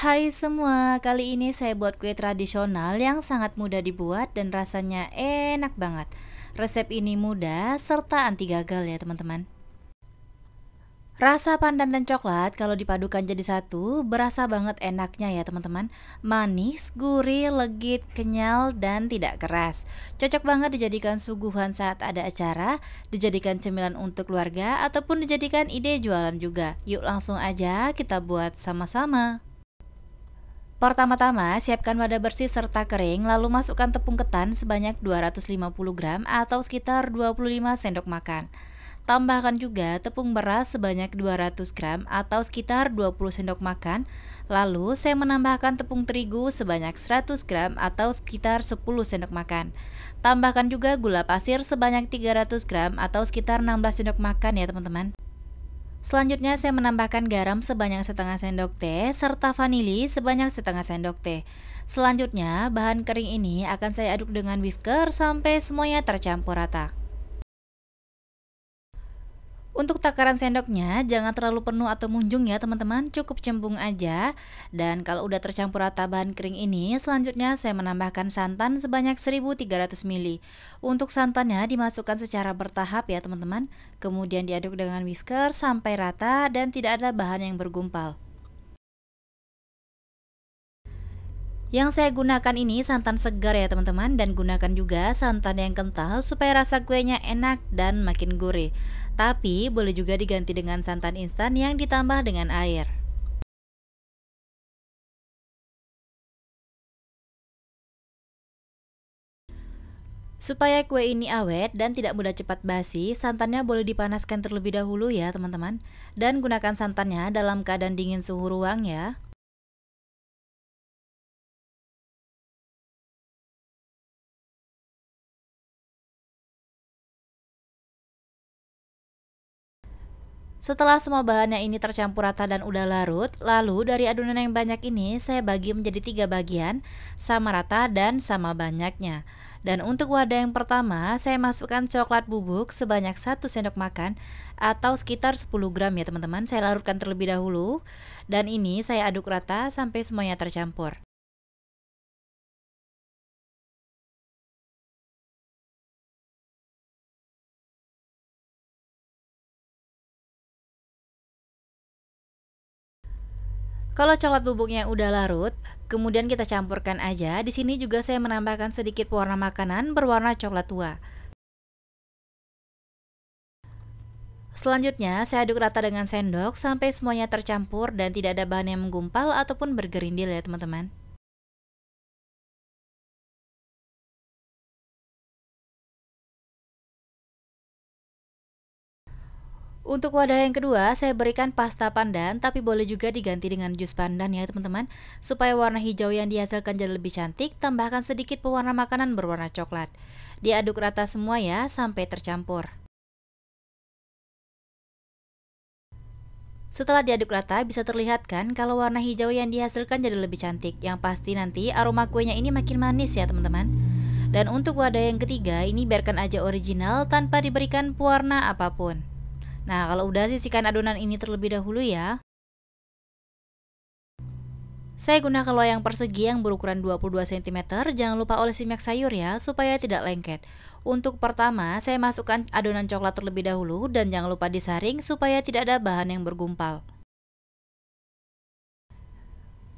Hai semua, kali ini saya buat kue tradisional yang sangat mudah dibuat dan rasanya enak banget. Resep ini mudah serta anti gagal ya teman-teman. Rasa pandan dan coklat kalau dipadukan jadi satu, berasa banget enaknya ya teman-teman. Manis, gurih, legit, kenyal, dan tidak keras. Cocok banget dijadikan suguhan saat ada acara, dijadikan cemilan untuk keluarga, ataupun dijadikan ide jualan juga. Yuk langsung aja kita buat sama-sama. Pertama-tama, siapkan wadah bersih serta kering, lalu masukkan tepung ketan sebanyak 250 gram atau sekitar 25 sendok makan. Tambahkan juga tepung beras sebanyak 200 gram atau sekitar 20 sendok makan. Lalu, saya menambahkan tepung terigu sebanyak 100 gram atau sekitar 10 sendok makan. Tambahkan juga gula pasir sebanyak 300 gram atau sekitar 16 sendok makan ya teman-teman. Selanjutnya saya menambahkan garam sebanyak setengah sendok teh serta vanili sebanyak setengah sendok teh. Selanjutnya bahan kering ini akan saya aduk dengan whisker sampai semuanya tercampur rata. Untuk takaran sendoknya jangan terlalu penuh atau munjung ya teman-teman, cukup cembung aja. Dan kalau udah tercampur rata bahan kering ini, selanjutnya saya menambahkan santan sebanyak 1300 ml. Untuk santannya dimasukkan secara bertahap ya teman-teman. Kemudian diaduk dengan whisker sampai rata dan tidak ada bahan yang bergumpal. Yang saya gunakan ini santan segar ya teman-teman, dan gunakan juga santan yang kental supaya rasa kuenya enak dan makin gurih. Tapi boleh juga diganti dengan santan instan yang ditambah dengan air. Supaya kue ini awet dan tidak mudah cepat basi, santannya boleh dipanaskan terlebih dahulu ya teman-teman. Dan gunakan santannya dalam keadaan dingin suhu ruang ya. Setelah semua bahannya ini tercampur rata dan udah larut, lalu dari adonan yang banyak ini saya bagi menjadi 3 bagian, sama rata dan sama banyaknya. Dan untuk wadah yang pertama, saya masukkan coklat bubuk sebanyak 1 sendok makan atau sekitar 10 gram ya teman-teman. Saya larutkan terlebih dahulu dan ini saya aduk rata sampai semuanya tercampur. Kalau coklat bubuknya udah larut, kemudian kita campurkan aja. Di sini juga saya menambahkan sedikit pewarna makanan berwarna coklat tua. Selanjutnya, saya aduk rata dengan sendok sampai semuanya tercampur dan tidak ada bahan yang menggumpal ataupun bergerindil ya teman-teman. Untuk wadah yang kedua, saya berikan pasta pandan, tapi boleh juga diganti dengan jus pandan ya teman-teman. Supaya warna hijau yang dihasilkan jadi lebih cantik, tambahkan sedikit pewarna makanan berwarna coklat. Diaduk rata semua ya, sampai tercampur. Setelah diaduk rata, bisa terlihat kan kalau warna hijau yang dihasilkan jadi lebih cantik. Yang pasti nanti aroma kuenya ini makin manis ya teman-teman. Dan untuk wadah yang ketiga, ini biarkan aja original tanpa diberikan pewarna apapun. Nah, kalau udah sisihkan adonan ini terlebih dahulu ya. Saya gunakan loyang persegi yang berukuran 22 cm, jangan lupa olesi minyak sayur ya, supaya tidak lengket. Untuk pertama, saya masukkan adonan coklat terlebih dahulu dan jangan lupa disaring supaya tidak ada bahan yang bergumpal.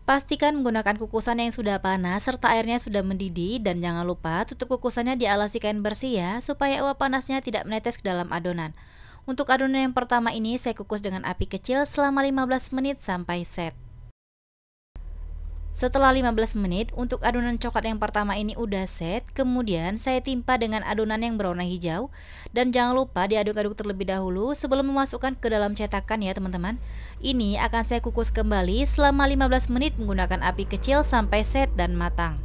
Pastikan menggunakan kukusan yang sudah panas serta airnya sudah mendidih dan jangan lupa tutup kukusannya dialasi kain bersih ya, supaya uap panasnya tidak menetes ke dalam adonan. Untuk adonan yang pertama ini saya kukus dengan api kecil selama 15 menit sampai set. Setelah 15 menit, untuk adonan coklat yang pertama ini udah set, kemudian saya timpa dengan adonan yang berwarna hijau. Dan jangan lupa diaduk-aduk terlebih dahulu sebelum memasukkan ke dalam cetakan ya teman-teman. Ini akan saya kukus kembali selama 15 menit menggunakan api kecil sampai set dan matang.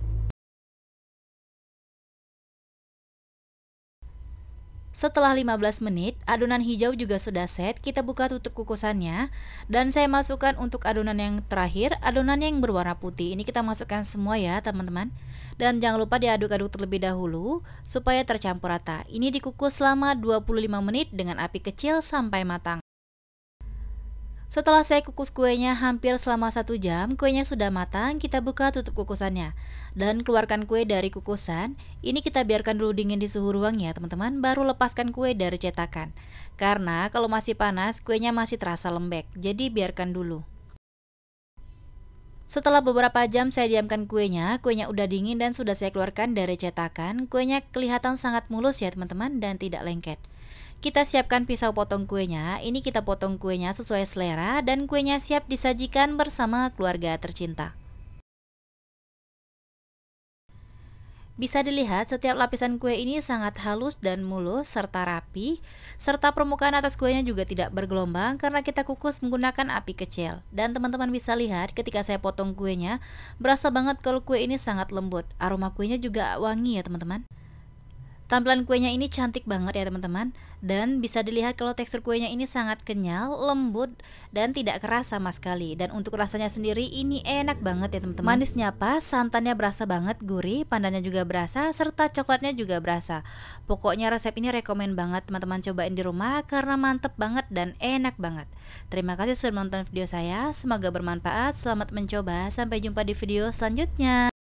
Setelah 15 menit, adonan hijau juga sudah set, kita buka tutup kukusannya. Dan saya masukkan untuk adonan yang terakhir, adonan yang berwarna putih. Ini kita masukkan semua ya teman-teman. Dan jangan lupa diaduk-aduk terlebih dahulu, supaya tercampur rata. Ini dikukus selama 25 menit dengan api kecil sampai matang. Setelah saya kukus kuenya hampir selama 1 jam, kuenya sudah matang, kita buka tutup kukusannya. Dan keluarkan kue dari kukusan, ini kita biarkan dulu dingin di suhu ruang ya teman-teman, baru lepaskan kue dari cetakan. Karena kalau masih panas, kuenya masih terasa lembek, jadi biarkan dulu. Setelah beberapa jam saya diamkan kuenya, kuenya udah dingin dan sudah saya keluarkan dari cetakan. Kuenya kelihatan sangat mulus ya teman-teman dan tidak lengket. Kita siapkan pisau potong kuenya, ini kita potong kuenya sesuai selera dan kuenya siap disajikan bersama keluarga tercinta. Bisa dilihat setiap lapisan kue ini sangat halus dan mulus serta rapi, serta permukaan atas kuenya juga tidak bergelombang karena kita kukus menggunakan api kecil. Dan teman-teman bisa lihat ketika saya potong kuenya, berasa banget kalau kue ini sangat lembut. Aroma kuenya juga wangi ya teman-teman. Tampilan kuenya ini cantik banget ya teman-teman. Dan bisa dilihat kalau tekstur kuenya ini sangat kenyal, lembut, dan tidak keras sama sekali. Dan untuk rasanya sendiri ini enak banget ya teman-teman. Manisnya pas, santannya berasa banget, gurih, pandannya juga berasa, serta coklatnya juga berasa. Pokoknya resep ini rekomen banget teman-teman cobain di rumah karena mantep banget dan enak banget. Terima kasih sudah menonton video saya, semoga bermanfaat, selamat mencoba, sampai jumpa di video selanjutnya.